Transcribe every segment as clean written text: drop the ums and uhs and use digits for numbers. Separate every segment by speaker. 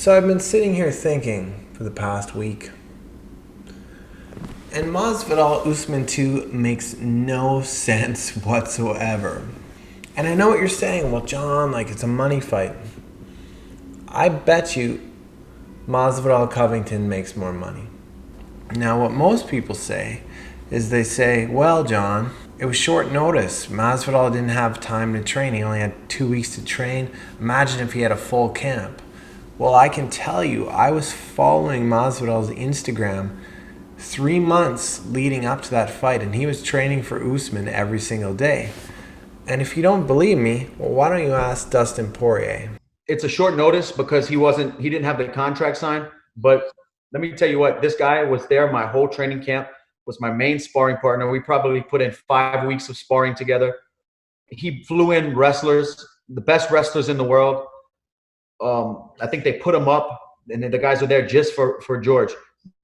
Speaker 1: So I've been sitting here thinking for the past week, and Masvidal Usman 2 makes no sense whatsoever. And I know what you're saying. Well, John, like it's a money fight. I bet you Masvidal Covington makes more money. Now, what most people say is they say, well, John, it was short notice. Masvidal didn't have time to train. He only had 2 weeks to train. Imagine if he had a full camp. Well, I can tell you, I was following Masvidal's Instagram 3 months leading up to that fight, and he was training for Usman every single day. And if you don't believe me, well, why don't you ask Dustin Poirier?
Speaker 2: It's a short notice because he didn't have the contract signed. But let me tell you what, this guy was there my whole training camp, was my main sparring partner. We probably put in 5 weeks of sparring together. He flew in wrestlers, the best wrestlers in the world. I think they put him up, and then the guys are there just for George,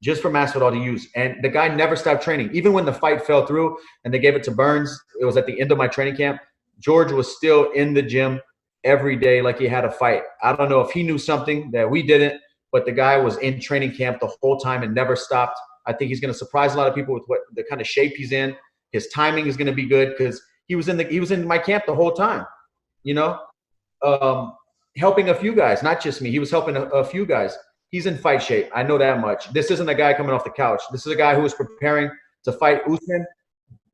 Speaker 2: just for Masvidal to use. And the guy never stopped training. Even when the fight fell through and they gave it to Burns, it was at the end of my training camp, George was still in the gym every day like he had a fight. I don't know if he knew something that we didn't, but the guy was in training camp the whole time and never stopped. I think he's going to surprise a lot of people with what the kind of shape he's in. His timing is going to be good because he was in my camp the whole time, you know, helping a few guys, not just me. He was helping a few guys. He's in fight shape. I know that much. This isn't a guy coming off the couch. This is a guy who was preparing to fight Usman,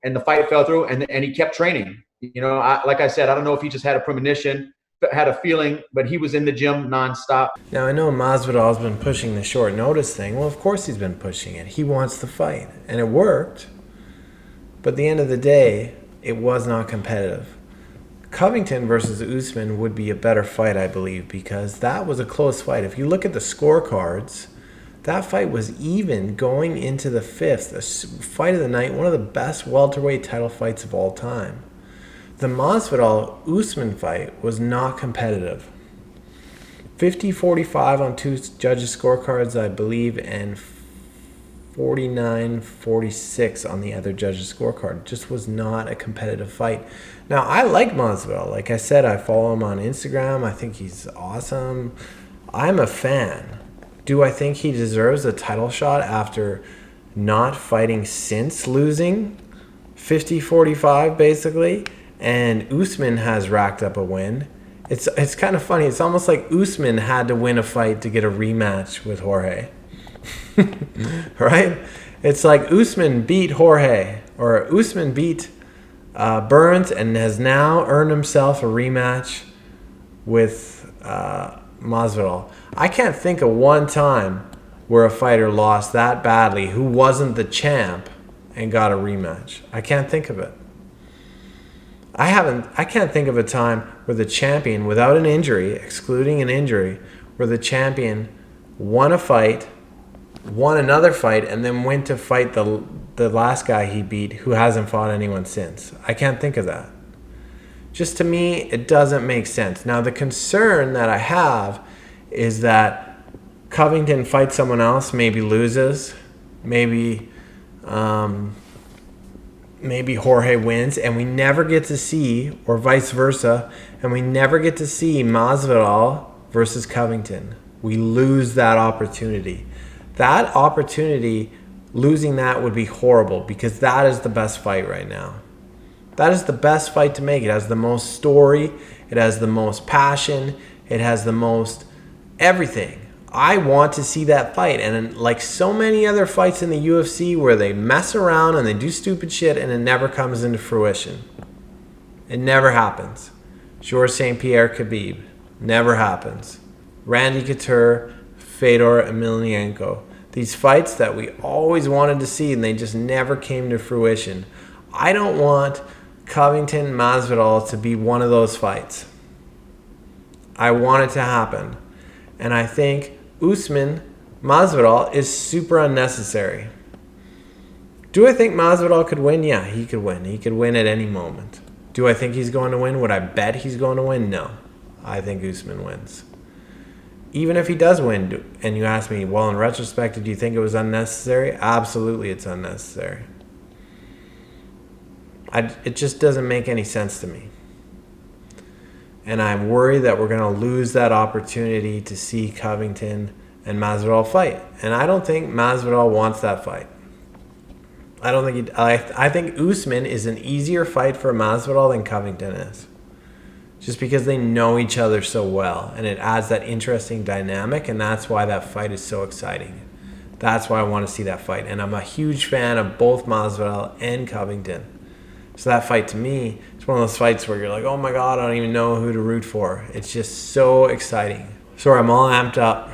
Speaker 2: and the fight fell through, and he kept training. You know, like I said, I don't know if he just had a premonition, had a feeling, but he was in the gym nonstop.
Speaker 1: Now, I know Masvidal's been pushing the short notice thing. Well, of course he's been pushing it. He wants the fight, and it worked. But at the end of the day, it was not competitive. Covington versus Usman would be a better fight, I believe, because that was a close fight. If you look at the scorecards, that fight was even going into the fifth. A fight of the night, one of the best welterweight title fights of all time. The Masvidal-Usman fight was not competitive. 50-45 on two judges' scorecards, I believe, and 49-46 on the other judges' scorecard. It just was not a competitive fight. Now, I like Masvidal. Like I said, I follow him on Instagram. I think he's awesome. I'm a fan. Do I think he deserves a title shot after not fighting since losing 50-45, basically? And Usman has racked up a win. It's kind of funny. It's almost like Usman had to win a fight to get a rematch with Jorge. Right? It's like Usman beat Jorge, or Usman beat Burns, and has now earned himself a rematch with Masvidal. I can't think of one time where a fighter lost that badly who wasn't the champ and got a rematch. I can't think of it. I can't think of a time where the champion, without an injury, excluding an injury, where the champion won a fight, won another fight, and then went to fight the last guy he beat who hasn't fought anyone since. I can't think of that. Just to me, it doesn't make sense. Now, the concern that I have is that Covington fights someone else, maybe loses, maybe Jorge wins, and we never get to see, or vice versa, and we never get to see Masvidal versus Covington. We lose that opportunity. That opportunity, losing that would be horrible, because that is the best fight right now. That is the best fight to make. It has the most story. It has the most passion. It has the most everything. I want to see that fight. And like so many other fights in the UFC where they mess around and they do stupid shit and it never comes into fruition. It never happens. Georges St. Pierre Khabib. Never happens. Randy Couture, Fedor Emelianenko. These fights that we always wanted to see and they just never came to fruition. I don't want Covington Masvidal to be one of those fights. I want it to happen. And I think Usman Masvidal is super unnecessary. Do I think Masvidal could win? Yeah, he could win. He could win at any moment. Do I think he's going to win? Would I bet he's going to win? No. I think Usman wins. Even if he does win, and you ask me, well, in retrospect, do you think it was unnecessary? Absolutely, it's unnecessary. It just doesn't make any sense to me. And I'm worried that we're going to lose that opportunity to see Covington and Masvidal fight. And I don't think Masvidal wants that fight. I don't think I think Usman is an easier fight for Masvidal than Covington is. Just because they know each other so well, and it adds that interesting dynamic, and that's why that fight is so exciting. That's why I want to see that fight. And I'm a huge fan of both Masvidal and Covington. So that fight to me, it's one of those fights where you're like, oh my God, I don't even know who to root for. It's just so exciting. Sorry, I'm all amped up.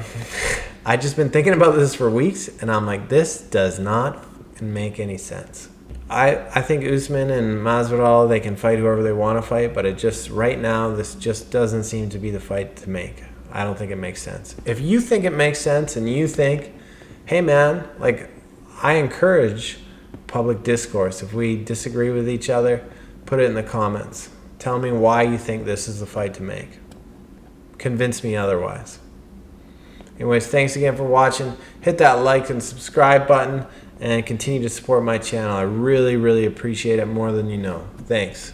Speaker 1: I've just been thinking about this for weeks, and I'm like, this does not make any sense. I think Usman and Masvidal, they can fight whoever they want to fight, but it just, right now, this just doesn't seem to be the fight to make. I don't think it makes sense. If you think it makes sense and you think, hey man, like, I encourage public discourse. If we disagree with each other, put it in the comments. Tell me why you think this is the fight to make. Convince me otherwise. Anyways, thanks again for watching. Hit that like and subscribe button and continue to support my channel. I really, really appreciate it more than you know. Thanks.